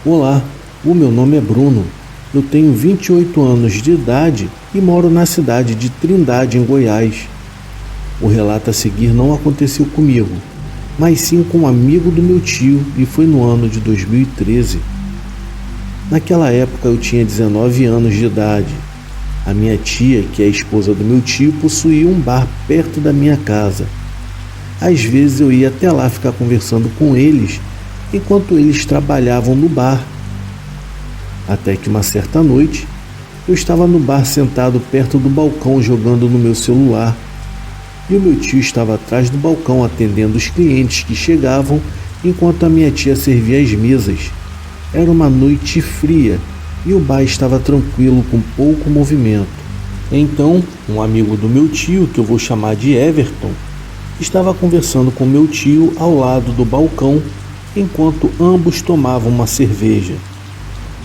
Olá, o meu nome é Bruno. Eu tenho 28 anos de idade e moro na cidade de Trindade, em Goiás. O relato a seguir não aconteceu comigo, mas sim com um amigo do meu tio e foi no ano de 2013. Naquela época eu tinha 19 anos de idade. A minha tia, que é a esposa do meu tio, possuía um bar perto da minha casa. Às vezes eu ia até lá ficar conversando com eles enquanto eles trabalhavam no bar. Até que uma certa noite, eu estava no bar sentado perto do balcão jogando no meu celular e o meu tio estava atrás do balcão atendendo os clientes que chegavam enquanto a minha tia servia as mesas. Era uma noite fria e o bar estava tranquilo com pouco movimento. Então, um amigo do meu tio, que eu vou chamar de Everton, estava conversando com meu tio ao lado do balcão enquanto ambos tomavam uma cerveja.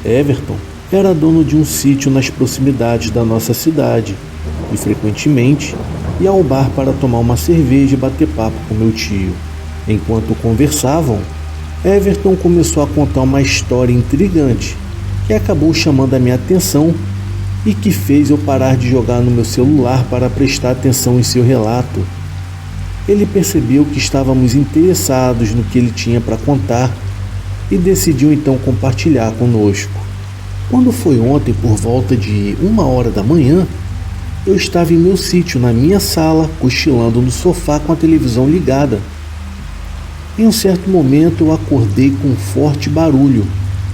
Everton era dono de um sítio nas proximidades da nossa cidade e frequentemente ia ao bar para tomar uma cerveja e bater papo com meu tio. Enquanto conversavam, Everton começou a contar uma história intrigante que acabou chamando a minha atenção e que fez eu parar de jogar no meu celular para prestar atenção em seu relato. Ele percebeu que estávamos interessados no que ele tinha para contar e decidiu então compartilhar conosco. Quando foi ontem por volta de 1h da manhã, eu estava em meu sítio, na minha sala, cochilando no sofá com a televisão ligada. Em um certo momento eu acordei com um forte barulho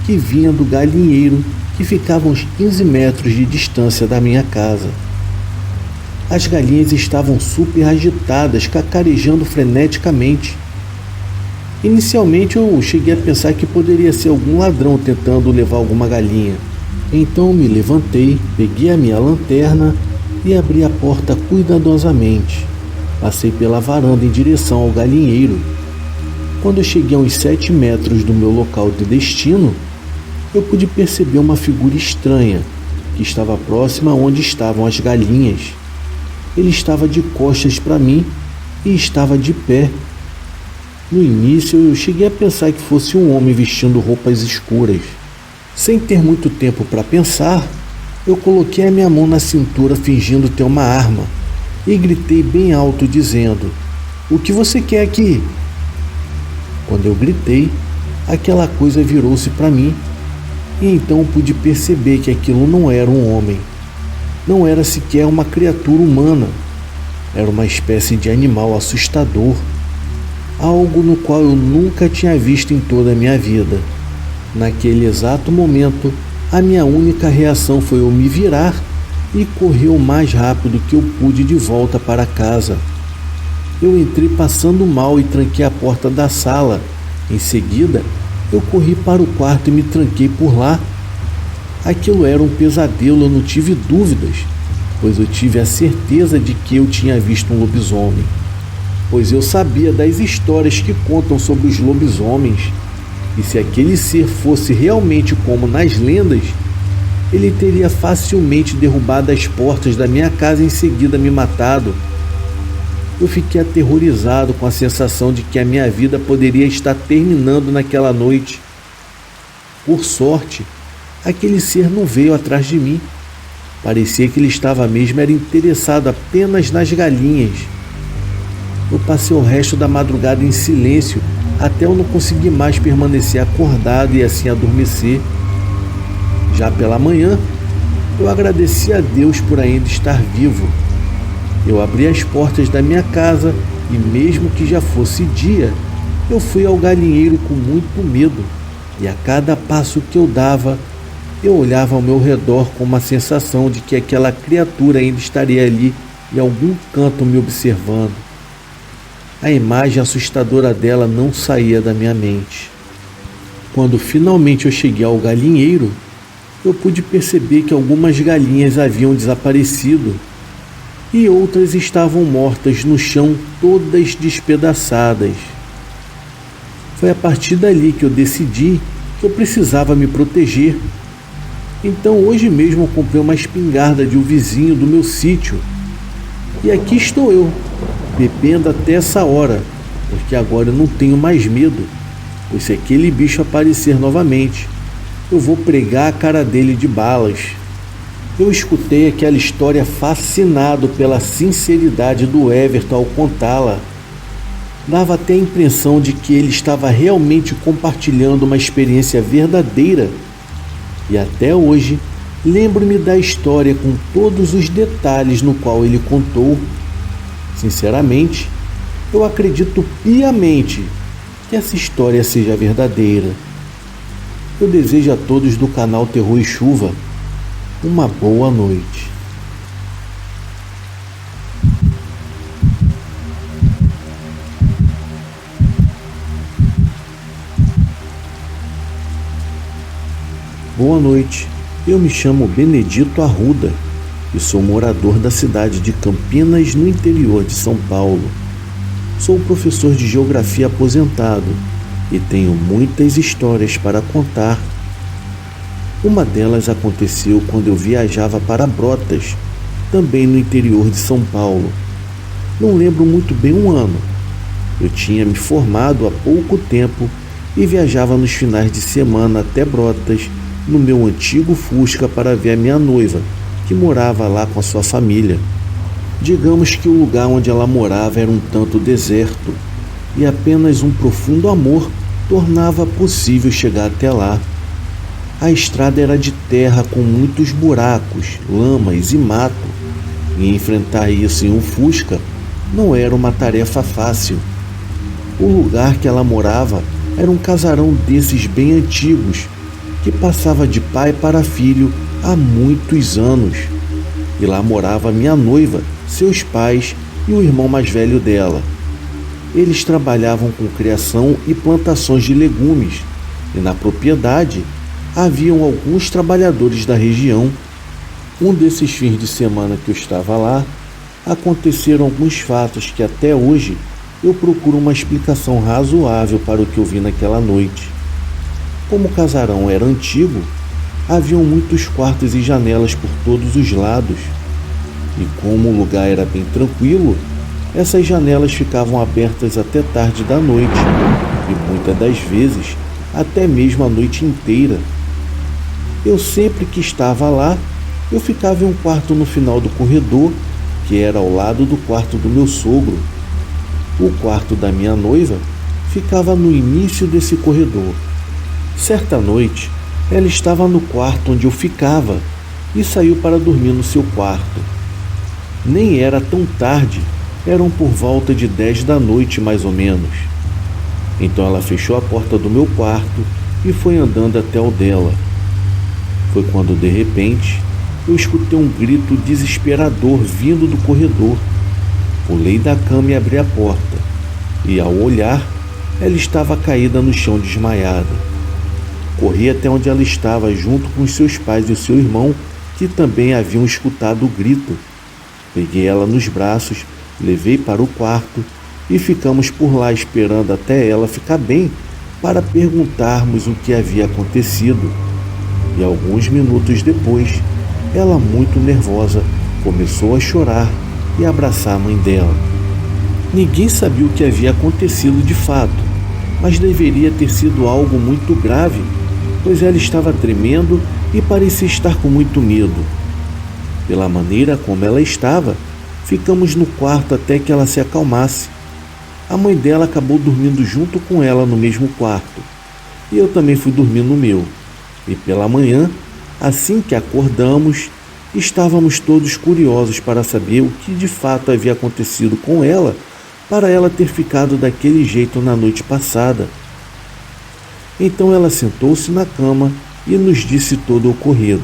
que vinha do galinheiro que ficava a uns 15 metros de distância da minha casa. As galinhas estavam super agitadas, cacarejando freneticamente. Inicialmente eu cheguei a pensar que poderia ser algum ladrão tentando levar alguma galinha. Então me levantei, peguei a minha lanterna e abri a porta cuidadosamente. Passei pela varanda em direção ao galinheiro. Quando eu cheguei a uns 7 metros do meu local de destino, eu pude perceber uma figura estranha que estava próxima onde estavam as galinhas. Ele estava de costas para mim e estava de pé. No início eu cheguei a pensar que fosse um homem vestindo roupas escuras. Sem ter muito tempo para pensar, eu coloquei a minha mão na cintura fingindo ter uma arma e gritei bem alto dizendo: "O que você quer aqui?" Quando eu gritei, aquela coisa virou-se para mim e então pude perceber que aquilo não era um homem. Não era sequer uma criatura humana. Era uma espécie de animal assustador. Algo no qual eu nunca tinha visto em toda a minha vida. Naquele exato momento, a minha única reação foi eu me virar e correr o mais rápido que eu pude de volta para casa. Eu entrei passando mal e tranquei a porta da sala. Em seguida, eu corri para o quarto e me tranquei por lá. Aquilo era um pesadelo, eu não tive dúvidas, pois eu tive a certeza de que eu tinha visto um lobisomem. Pois eu sabia das histórias que contam sobre os lobisomens, e se aquele ser fosse realmente como nas lendas, ele teria facilmente derrubado as portas da minha casa e em seguida me matado. Eu fiquei aterrorizado com a sensação de que a minha vida poderia estar terminando naquela noite. Por sorte, aquele ser não veio atrás de mim. Parecia que ele estava mesmo interessado apenas nas galinhas. Eu passei o resto da madrugada em silêncio até eu não conseguir mais permanecer acordado e assim adormecer. Já pela manhã, eu agradeci a Deus por ainda estar vivo. Eu abri as portas da minha casa e mesmo que já fosse dia, eu fui ao galinheiro com muito medo e a cada passo que eu dava, eu olhava ao meu redor com uma sensação de que aquela criatura ainda estaria ali em algum canto me observando. A imagem assustadora dela não saía da minha mente. Quando finalmente eu cheguei ao galinheiro, eu pude perceber que algumas galinhas haviam desaparecido e outras estavam mortas no chão, todas despedaçadas. Foi a partir dali que eu decidi que eu precisava me proteger. Então hoje mesmo eu comprei uma espingarda de um vizinho do meu sítio. E aqui estou eu, bebendo até essa hora, porque agora eu não tenho mais medo, pois se aquele bicho aparecer novamente, Eu vou pregar a cara dele de balas. Eu escutei aquela história fascinado pela sinceridade do Everton ao contá-la. Dava até a impressão de que ele estava realmente compartilhando uma experiência verdadeira. E até hoje, lembro-me da história com todos os detalhes no qual ele contou. Sinceramente, eu acredito piamente que essa história seja verdadeira. Eu desejo a todos do canal Terror e Chuva uma boa noite. Boa noite, eu me chamo Benedito Arruda e sou morador da cidade de Campinas, no interior de São Paulo. Sou professor de geografia aposentado e tenho muitas histórias para contar. Uma delas aconteceu quando eu viajava para Brotas, também no interior de São Paulo. Não lembro muito bem um ano. Eu tinha me formado há pouco tempo e viajava nos finais de semana até Brotas, no meu antigo Fusca, para ver a minha noiva, que morava lá com a sua família. Digamos que o lugar onde ela morava era um tanto deserto, e apenas um profundo amor tornava possível chegar até lá. A estrada era de terra com muitos buracos, lamas e mato, e enfrentar isso em um Fusca não era uma tarefa fácil. O lugar que ela morava era um casarão desses bem antigos, que passava de pai para filho há muitos anos. E lá morava minha noiva, seus pais e o irmão mais velho dela. Eles trabalhavam com criação e plantações de legumes, e na propriedade haviam alguns trabalhadores da região. Um desses fins de semana que eu estava lá, aconteceram alguns fatos que até hoje eu procuro uma explicação razoável para o que eu vi naquela noite. Como o casarão era antigo, haviam muitos quartos e janelas por todos os lados. E como o lugar era bem tranquilo, essas janelas ficavam abertas até tarde da noite, e muitas das vezes até mesmo a noite inteira. Eu sempre que estava lá, eu ficava em um quarto no final do corredor, que era ao lado do quarto do meu sogro. O quarto da minha noiva ficava no início desse corredor. Certa noite, ela estava no quarto onde eu ficava e saiu para dormir no seu quarto. Nem era tão tarde, eram por volta de 10 da noite mais ou menos. Então ela fechou a porta do meu quarto e foi andando até o dela. Foi quando de repente eu escutei um grito desesperador vindo do corredor. Pulei da cama e abri a porta, e ao olhar, ela estava caída no chão desmaiada. Corri até onde ela estava junto com os seus pais e o seu irmão, que também haviam escutado o grito. Peguei ela nos braços, levei para o quarto e ficamos por lá esperando até ela ficar bem para perguntarmos o que havia acontecido. E alguns minutos depois, ela, muito nervosa, começou a chorar e abraçar a mãe dela. Ninguém sabia o que havia acontecido de fato, mas deveria ter sido algo muito grave, pois ela estava tremendo e parecia estar com muito medo. Pela maneira como ela estava, ficamos no quarto até que ela se acalmasse. A mãe dela acabou dormindo junto com ela no mesmo quarto, e eu também fui dormir no meu. E pela manhã, assim que acordamos, estávamos todos curiosos para saber o que de fato havia acontecido com ela, para ela ter ficado daquele jeito na noite passada. Então ela sentou-se na cama e nos disse todo o ocorrido.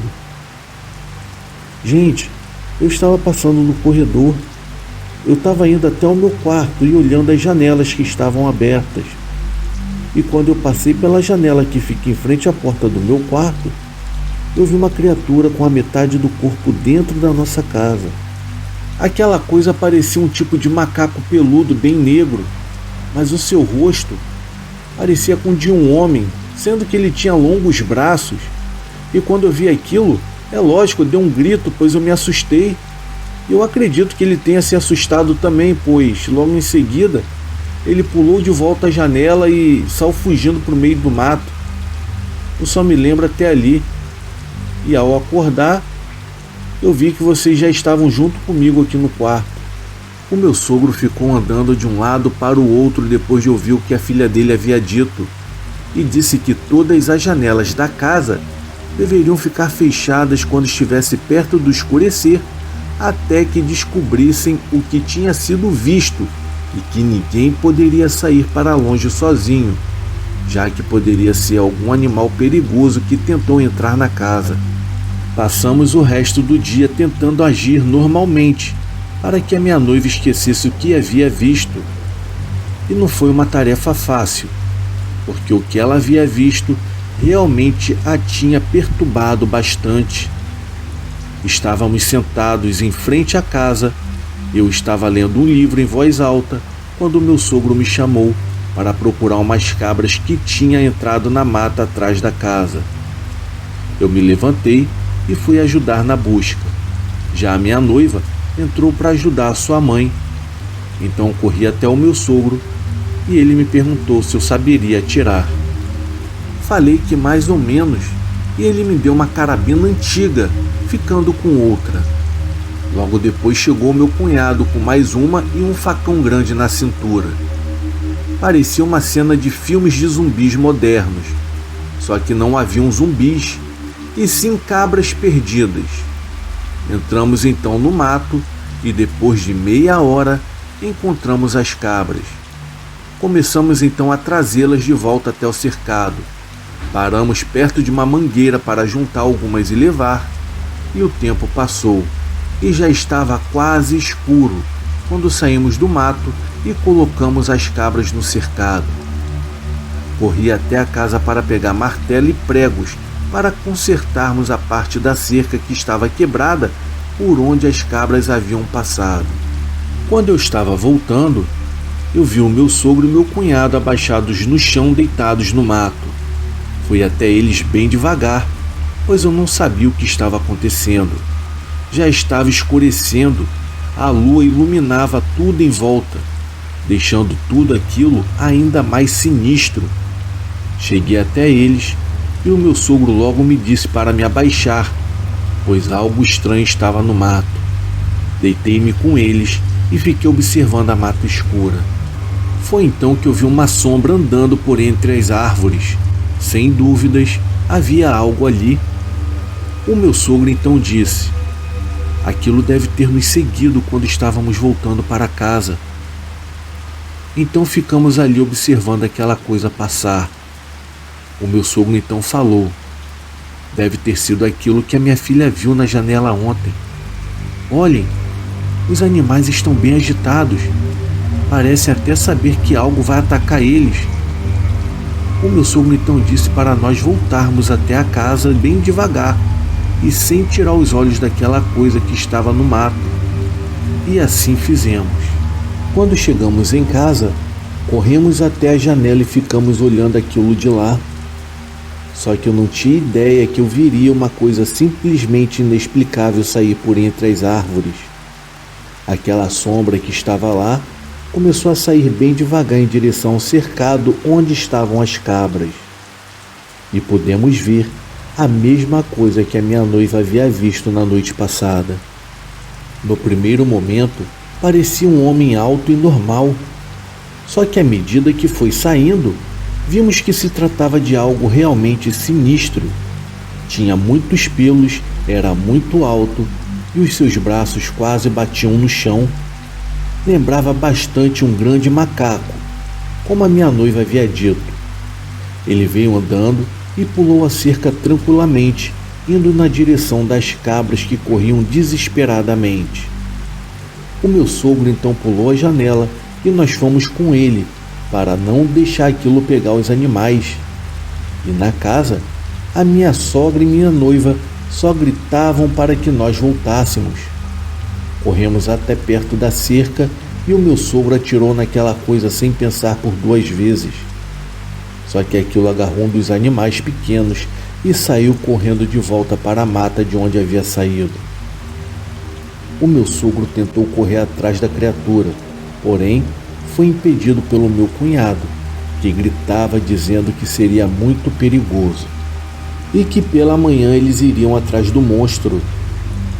Gente, eu estava passando no corredor. Eu estava indo até o meu quarto e olhando as janelas que estavam abertas. E quando eu passei pela janela que fica em frente à porta do meu quarto, eu vi uma criatura com a metade do corpo dentro da nossa casa. Aquela coisa parecia um tipo de macaco peludo bem negro, mas o seu rosto parecia com o de um homem, sendo que ele tinha longos braços. E quando eu vi aquilo, é lógico, eu dei um grito, pois eu me assustei. Eu acredito que ele tenha se assustado também, pois logo em seguida ele pulou de volta à janela e saiu fugindo para o meio do mato. Eu só me lembro até ali. E ao acordar, eu vi que vocês já estavam junto comigo aqui no quarto. O meu sogro ficou andando de um lado para o outro depois de ouvir o que a filha dele havia dito e disse que todas as janelas da casa deveriam ficar fechadas quando estivesse perto do escurecer até que descobrissem o que tinha sido visto e que ninguém poderia sair para longe sozinho, já que poderia ser algum animal perigoso que tentou entrar na casa. Passamos o resto do dia tentando agir normalmente para que a minha noiva esquecesse o que havia visto. E não foi uma tarefa fácil, porque o que ela havia visto realmente a tinha perturbado bastante. Estávamos sentados em frente à casa, eu estava lendo um livro em voz alta quando meu sogro me chamou para procurar umas cabras que tinham entrado na mata atrás da casa. Eu me levantei e fui ajudar na busca. Já a minha noiva entrou para ajudar a sua mãe. Então corri até o meu sogro e ele me perguntou se eu saberia atirar. Falei que mais ou menos e ele me deu uma carabina antiga, ficando com outra. Logo depois chegou meu cunhado com mais uma e um facão grande na cintura. Parecia uma cena de filmes de zumbis modernos, só que não haviam zumbis, e sim cabras perdidas. Entramos então no mato e depois de meia hora encontramos as cabras. Começamos então a trazê-las de volta até o cercado. Paramos perto de uma mangueira para juntar algumas e levar, e o tempo passou e já estava quase escuro quando saímos do mato e colocamos as cabras no cercado. Corri até a casa para pegar martelo e pregos para consertarmos a parte da cerca que estava quebrada por onde as cabras haviam passado. Quando eu estava voltando, eu vi o meu sogro e meu cunhado abaixados no chão, deitados no mato. Fui até eles bem devagar, pois eu não sabia o que estava acontecendo. Já estava escurecendo, a lua iluminava tudo em volta, deixando tudo aquilo ainda mais sinistro. Cheguei até eles e o meu sogro logo me disse para me abaixar, pois algo estranho estava no mato. Deitei-me com eles e fiquei observando a mata escura. Foi então que eu vi uma sombra andando por entre as árvores. Sem dúvidas, havia algo ali. O meu sogro então disse: aquilo deve ter nos seguido quando estávamos voltando para casa. Então ficamos ali observando aquela coisa passar. O meu sogro então falou: deve ter sido aquilo que a minha filha viu na janela ontem. Olhem, os animais estão bem agitados. Parecem até saber que algo vai atacar eles. O meu sogro então disse para nós voltarmos até a casa bem devagar e sem tirar os olhos daquela coisa que estava no mato. E assim fizemos. Quando chegamos em casa, corremos até a janela e ficamos olhando aquilo de lá. Só que eu não tinha ideia que eu viria uma coisa simplesmente inexplicável sair por entre as árvores. Aquela sombra que estava lá começou a sair bem devagar em direção ao cercado onde estavam as cabras. E pudemos ver a mesma coisa que a minha noiva havia visto na noite passada. No primeiro momento, parecia um homem alto e normal. Só que à medida que foi saindo, vimos que se tratava de algo realmente sinistro. Tinha muitos pelos, era muito alto e os seus braços quase batiam no chão. Lembrava bastante um grande macaco, como a minha noiva havia dito. Ele veio andando e pulou a cerca tranquilamente, indo na direção das cabras que corriam desesperadamente. O meu sogro então pulou a janela e nós fomos com ele, para não deixar aquilo pegar os animais. E na casa, a minha sogra e minha noiva só gritavam para que nós voltássemos. Corremos até perto da cerca e o meu sogro atirou naquela coisa sem pensar por 2 vezes. Só que aquilo agarrou um dos animais pequenos e saiu correndo de volta para a mata de onde havia saído. O meu sogro tentou correr atrás da criatura, porém foi impedido pelo meu cunhado, que gritava dizendo que seria muito perigoso. e que pela manhã eles iriam atrás do monstro.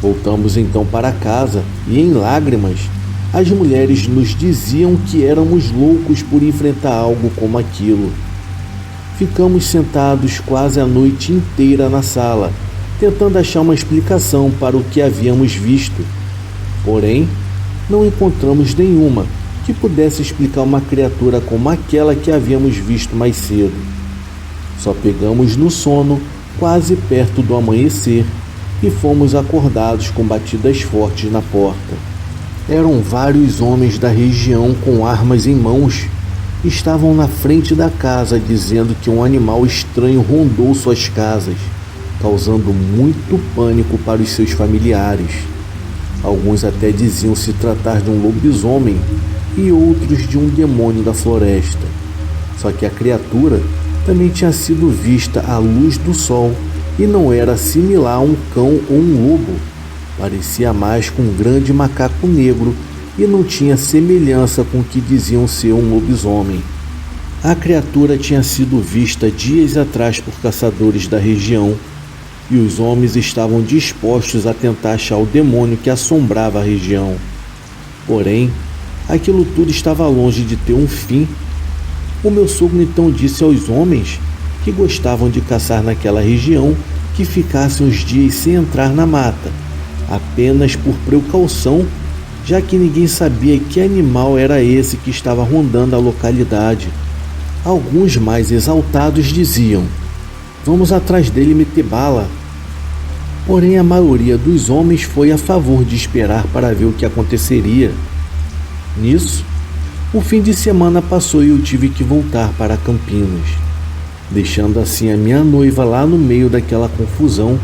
Voltamos então para casa e, em lágrimas, as mulheres nos diziam que éramos loucos por enfrentar algo como aquilo. Ficamos sentados quase a noite inteira na sala, tentando achar uma explicação para o que havíamos visto. Porém, não encontramos nenhuma que pudesse explicar uma criatura como aquela que havíamos visto mais cedo. Só pegamos no sono quase perto do amanhecer e fomos acordados com batidas fortes na porta. Eram vários homens da região com armas em mãos. Estavam na frente da casa dizendo que um animal estranho rondou suas casas, causando muito pânico para os seus familiares. Alguns até diziam se tratar de um lobisomem e outros de um demônio da floresta. Só que a criatura também tinha sido vista à luz do sol e não era similar a um cão ou um lobo. Parecia mais com um grande macaco negro e não tinha semelhança com o que diziam ser um lobisomem. A criatura tinha sido vista dias atrás por caçadores da região e os homens estavam dispostos a tentar achar o demônio que assombrava a região. Porém, aquilo tudo estava longe de ter um fim. O meu sogro então disse aos homens que gostavam de caçar naquela região que ficassem uns dias sem entrar na mata, apenas por precaução, já que ninguém sabia que animal era esse que estava rondando a localidade. Alguns mais exaltados diziam: "Vamos atrás dele e meter bala." Porém, a maioria dos homens foi a favor de esperar para ver o que aconteceria. Nisso, o fim de semana passou e eu tive que voltar para Campinas, deixando assim a minha noiva lá no meio daquela confusão.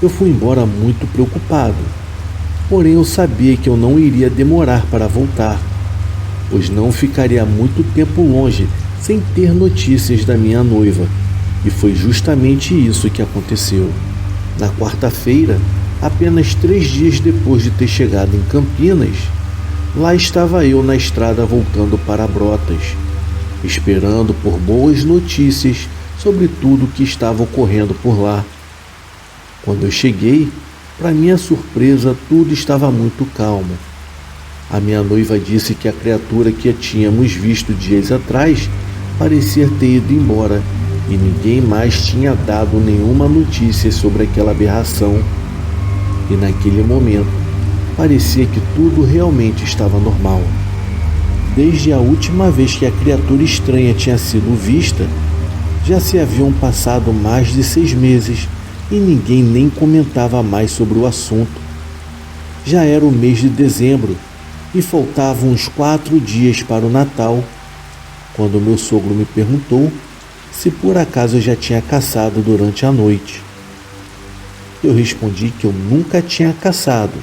Eu fui embora muito preocupado, porém eu sabia que eu não iria demorar para voltar, pois não ficaria muito tempo longe sem ter notícias da minha noiva, e foi justamente isso que aconteceu. Na quarta-feira, apenas 3 dias depois de ter chegado em Campinas, lá estava eu na estrada voltando para Brotas, esperando por boas notícias sobre tudo o que estava ocorrendo por lá. Quando eu cheguei, para minha surpresa, tudo estava muito calmo. A minha noiva disse que a criatura que tínhamos visto dias atrás parecia ter ido embora e ninguém mais tinha dado nenhuma notícia sobre aquela aberração. E naquele momento, parecia que tudo realmente estava normal. Desde a última vez que a criatura estranha tinha sido vista, já se haviam passado mais de 6 meses e ninguém nem comentava mais sobre o assunto. Já era o mês de dezembro e faltavam uns 4 dias para o Natal, quando meu sogro me perguntou se por acaso eu já tinha caçado durante a noite. Eu respondi que eu nunca tinha caçado.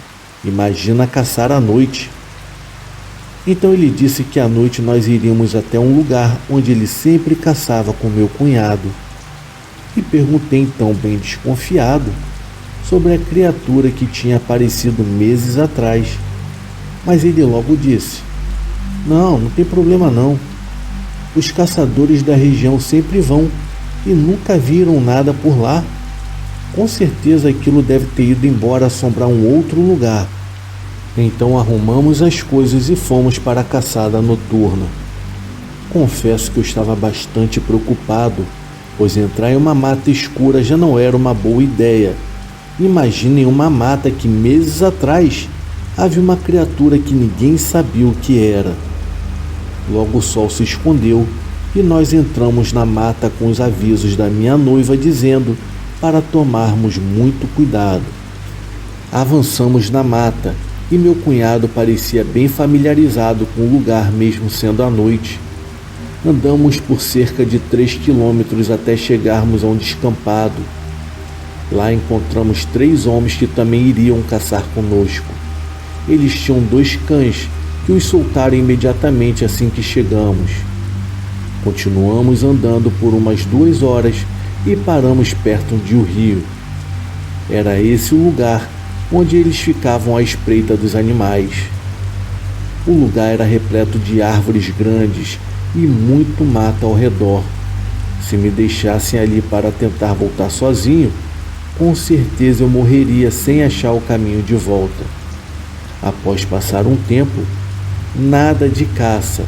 Imagina caçar à noite. Então ele disse que à noite nós iríamos até um lugar onde ele sempre caçava com meu cunhado. E perguntei então, bem desconfiado, sobre a criatura que tinha aparecido meses atrás. Mas ele logo disse: não tem problema não. Os caçadores da região sempre vão e nunca viram nada por lá. Com certeza aquilo deve ter ido embora assombrar um outro lugar. Então arrumamos as coisas e fomos para a caçada noturna. Confesso que eu estava bastante preocupado, pois entrar em uma mata escura já não era uma boa ideia. Imaginem uma mata que meses atrás havia uma criatura que ninguém sabia o que era. Logo o sol se escondeu e nós entramos na mata com os avisos da minha noiva dizendo para tomarmos muito cuidado. Avançamos na mata e meu cunhado parecia bem familiarizado com o lugar mesmo sendo à noite. Andamos por cerca de 3 quilômetros até chegarmos a um descampado. Lá encontramos 3 homens que também iriam caçar conosco. Eles tinham 2 cães que os soltaram imediatamente assim que chegamos. Continuamos andando por umas 2 horas e paramos perto de um rio. Era esse o lugar onde eles ficavam à espreita dos animais. O lugar era repleto de árvores grandes e muito mato ao redor. Se me deixassem ali para tentar voltar sozinho, com certeza eu morreria sem achar o caminho de volta. Após passar um tempo, nada de caça.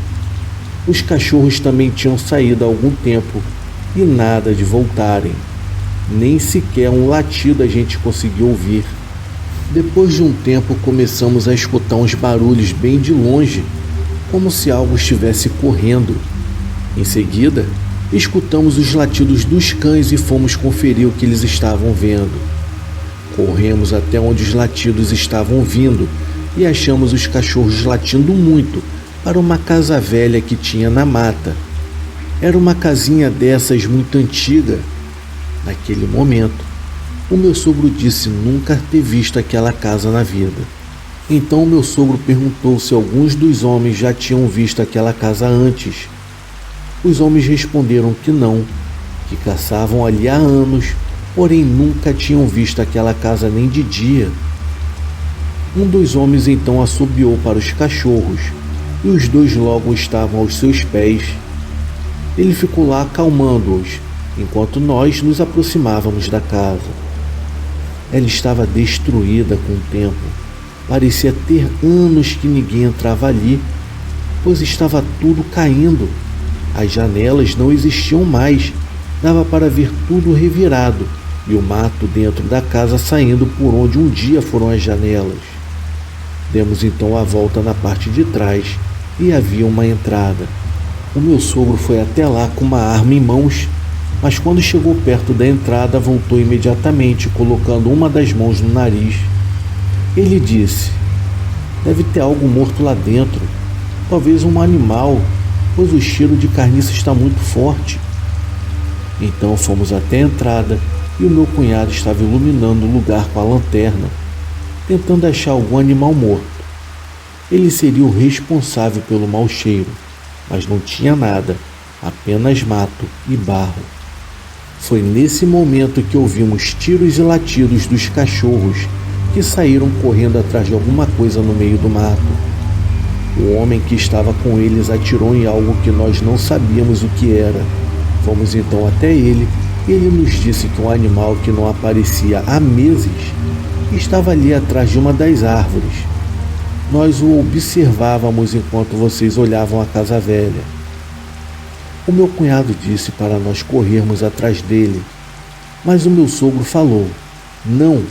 Os cachorros também tinham saído há algum tempo e nada de voltarem. Nem sequer um latido a gente conseguiu ouvir. Depois de um tempo começamos a escutar uns barulhos bem de longe, como se algo estivesse correndo. Em seguida, escutamos os latidos dos cães e fomos conferir o que eles estavam vendo. Corremos até onde os latidos estavam vindo e achamos os cachorros latindo muito para uma casa velha que tinha na mata. Era uma casinha dessas muito antiga. Naquele momento, o meu sogro disse nunca ter visto aquela casa na vida. Então o meu sogro perguntou se alguns dos homens já tinham visto aquela casa antes. Os homens responderam que não, que caçavam ali há anos, porém nunca tinham visto aquela casa nem de dia. Um dos homens então assobiou para os cachorros, e os dois logo estavam aos seus pés. Ele ficou lá acalmando-os, enquanto nós nos aproximávamos da casa. Ela estava destruída com o tempo. Parecia ter anos que ninguém entrava ali, pois estava tudo caindo. As janelas não existiam mais, dava para ver tudo revirado e o mato dentro da casa saindo por onde um dia foram as janelas. Demos então a volta na parte de trás e havia uma entrada. O meu sogro foi até lá com uma arma em mãos, mas quando chegou perto da entrada voltou imediatamente, colocando uma das mãos no nariz. Ele disse: "Deve ter algo morto lá dentro, talvez um animal, pois o cheiro de carniça está muito forte." Então fomos até a entrada e o meu cunhado estava iluminando o lugar com a lanterna, tentando achar algum animal morto. Ele seria o responsável pelo mau cheiro, mas não tinha nada, apenas mato e barro. Foi nesse momento que ouvimos tiros e latidos dos cachorros que saíram correndo atrás de alguma coisa no meio do mato. O homem que estava com eles atirou em algo que nós não sabíamos o que era. Fomos então até ele e ele nos disse que um animal que não aparecia há meses estava ali atrás de uma das árvores. Nós o observávamos enquanto vocês olhavam a casa velha. O meu cunhado disse para nós corrermos atrás dele, mas o meu sogro falou: Não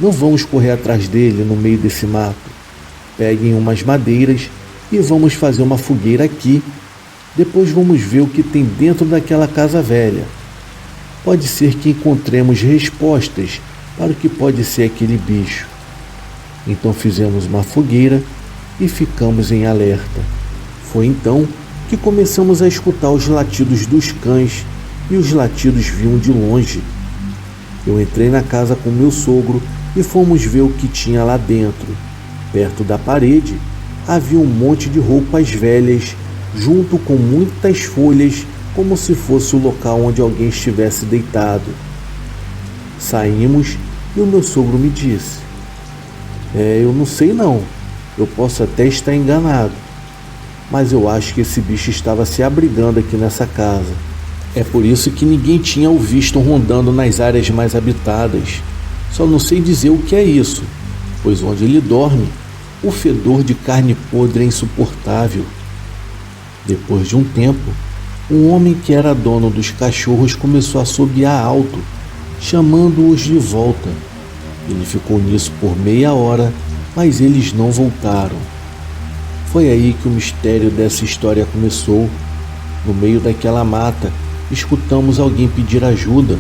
vamos correr atrás dele no meio desse mato. Peguem umas madeiras e vamos fazer uma fogueira aqui. Depois vamos ver o que tem dentro daquela casa velha. Pode ser que encontremos respostas para o que pode ser aquele bicho." Então fizemos uma fogueira e ficamos em alerta. Foi então que começamos a escutar os latidos dos cães e os latidos vinham de longe. Eu entrei na casa com meu sogro e fomos ver o que tinha lá dentro. Perto da parede havia um monte de roupas velhas, junto com muitas folhas, como se fosse o local onde alguém estivesse deitado. Saímos e o meu sogro me disse: Eu não sei não, eu posso até estar enganado, mas eu acho que esse bicho estava se abrigando aqui nessa casa. É por isso que ninguém tinha o visto rondando nas áreas mais habitadas. Só não sei dizer o que é isso, pois onde ele dorme, o fedor de carne podre é insuportável." Depois de um tempo, um homem que era dono dos cachorros começou a assobiar alto, chamando-os de volta. Ele ficou nisso por meia hora, mas eles não voltaram. Foi aí que o mistério dessa história começou. No meio daquela mata, escutamos alguém pedir ajuda.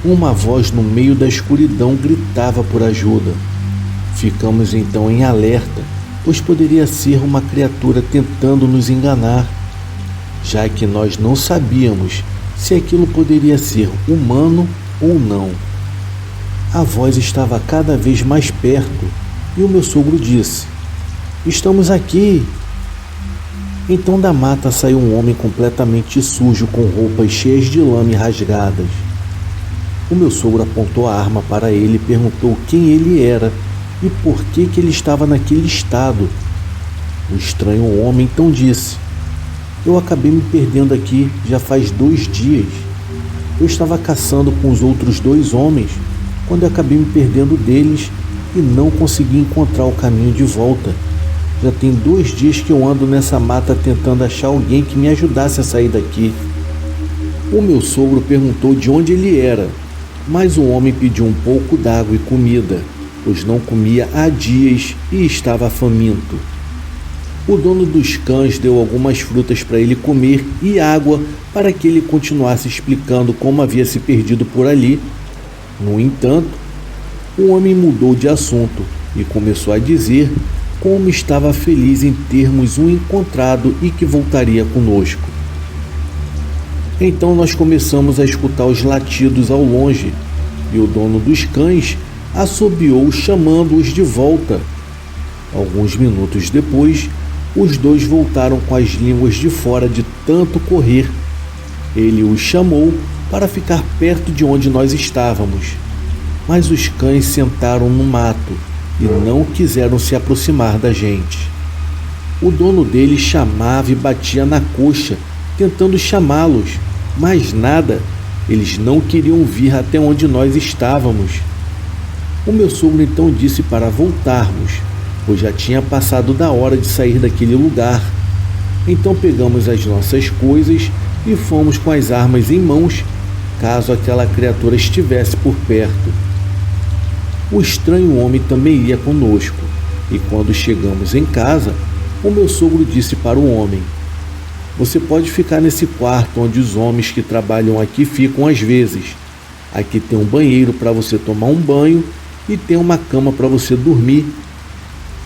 Uma voz no meio da escuridão gritava por ajuda. Ficamos então em alerta, pois poderia ser uma criatura tentando nos enganar, já que nós não sabíamos se aquilo poderia ser humano ou não. A voz estava cada vez mais perto e o meu sogro disse: "Estamos aqui." Então da mata saiu um homem completamente sujo, com roupas cheias de lama e rasgadas. O meu sogro apontou a arma para ele e perguntou quem ele era e por que ele estava naquele estado. O estranho homem então disse: Eu acabei me perdendo aqui já faz 2 dias. Eu estava caçando com os outros 2 homens quando eu acabei me perdendo deles e não consegui encontrar o caminho de volta. Já tem 2 dias que eu ando nessa mata tentando achar alguém que me ajudasse a sair daqui. O meu sogro perguntou de onde ele era, mas o homem pediu um pouco d'água e comida, pois não comia há dias e estava faminto. O dono dos cães deu algumas frutas para ele comer e água para que ele continuasse explicando como havia se perdido por ali. No entanto, o homem mudou de assunto e começou a dizer como estava feliz em termos um encontrado e que voltaria conosco. Então nós começamos a escutar os latidos ao longe e o dono dos cães assobiou chamando-os de volta. Alguns minutos depois, os 2 voltaram com as línguas de fora de tanto correr. Ele os chamou para ficar perto de onde nós estávamos, mas os cães sentaram no mato e não quiseram se aproximar da gente. O dono deles chamava e batia na coxa, tentando chamá-los, mas nada, eles não queriam vir até onde nós estávamos. O meu sogro então disse para voltarmos, pois já tinha passado da hora de sair daquele lugar. Então pegamos as nossas coisas e fomos com as armas em mãos, caso aquela criatura estivesse por perto. O estranho homem também ia conosco, e quando chegamos em casa, o meu sogro disse para o homem: "Você pode ficar nesse quarto onde os homens que trabalham aqui ficam às vezes. Aqui tem um banheiro para você tomar um banho e tem uma cama para você dormir.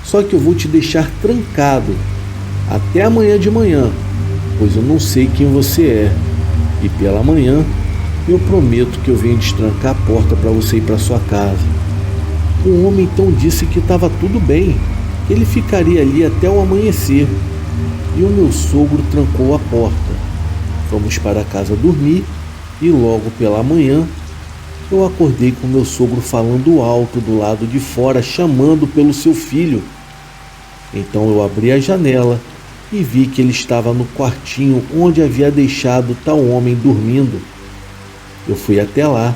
Só que eu vou te deixar trancado até amanhã de manhã, pois eu não sei quem você é. E pela manhã eu prometo que eu venho destrancar a porta para você ir para sua casa." O homem então disse que estava tudo bem, que ele ficaria ali até o amanhecer. E o meu sogro trancou a porta. Fomos para casa dormir e logo pela manhã eu acordei com meu sogro falando alto do lado de fora, chamando pelo seu filho. Então eu abri a janela e vi que ele estava no quartinho onde havia deixado tal homem dormindo. Eu fui até lá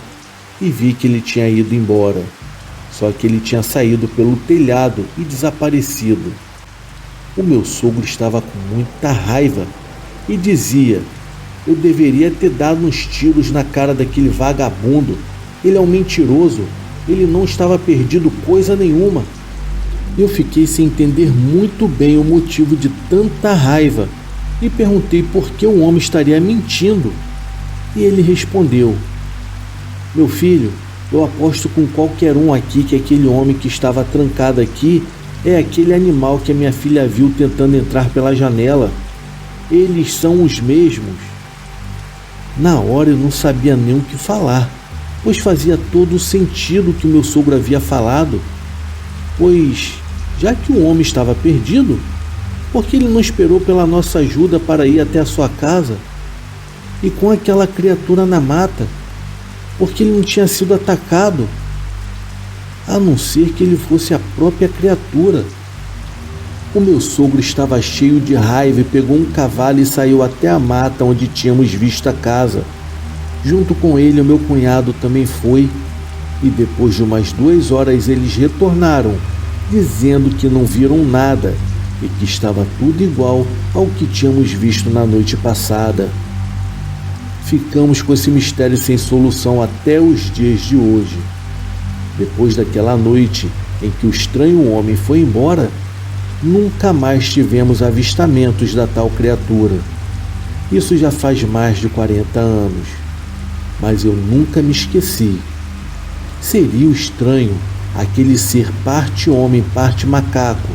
e vi que ele tinha ido embora, só que ele tinha saído pelo telhado e desaparecido. O meu sogro estava com muita raiva e dizia: "Eu deveria ter dado uns tiros na cara daquele vagabundo. Ele é um mentiroso, ele não estava perdido coisa nenhuma." Eu fiquei sem entender muito bem o motivo de tanta raiva e perguntei por que o homem estaria mentindo. E ele respondeu: "Meu filho, eu aposto com qualquer um aqui que aquele homem que estava trancado aqui é aquele animal que a minha filha viu tentando entrar pela janela. Eles são os mesmos." Na hora eu não sabia nem o que falar, pois fazia todo o sentido o que o meu sogro havia falado. Pois, já que o homem estava perdido, por que ele não esperou pela nossa ajuda para ir até a sua casa? E com aquela criatura na mata, porque ele não tinha sido atacado, a não ser que ele fosse a própria criatura. O meu sogro estava cheio de raiva e pegou um cavalo e saiu até a mata onde tínhamos visto a casa. Junto com ele, o meu cunhado também foi, e depois de umas 2 horas eles retornaram, dizendo que não viram nada e que estava tudo igual ao que tínhamos visto na noite passada. Ficamos com esse mistério sem solução até os dias de hoje. Depois daquela noite em que o estranho homem foi embora, nunca mais tivemos avistamentos da tal criatura. Isso já faz mais de 40 anos, mas eu nunca me esqueci. Seria o estranho aquele ser parte homem, parte macaco,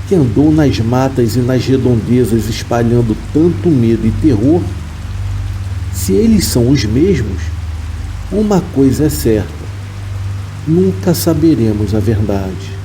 que andou nas matas e nas redondezas espalhando tanto medo e terror? Se eles são os mesmos, uma coisa é certa: nunca saberemos a verdade.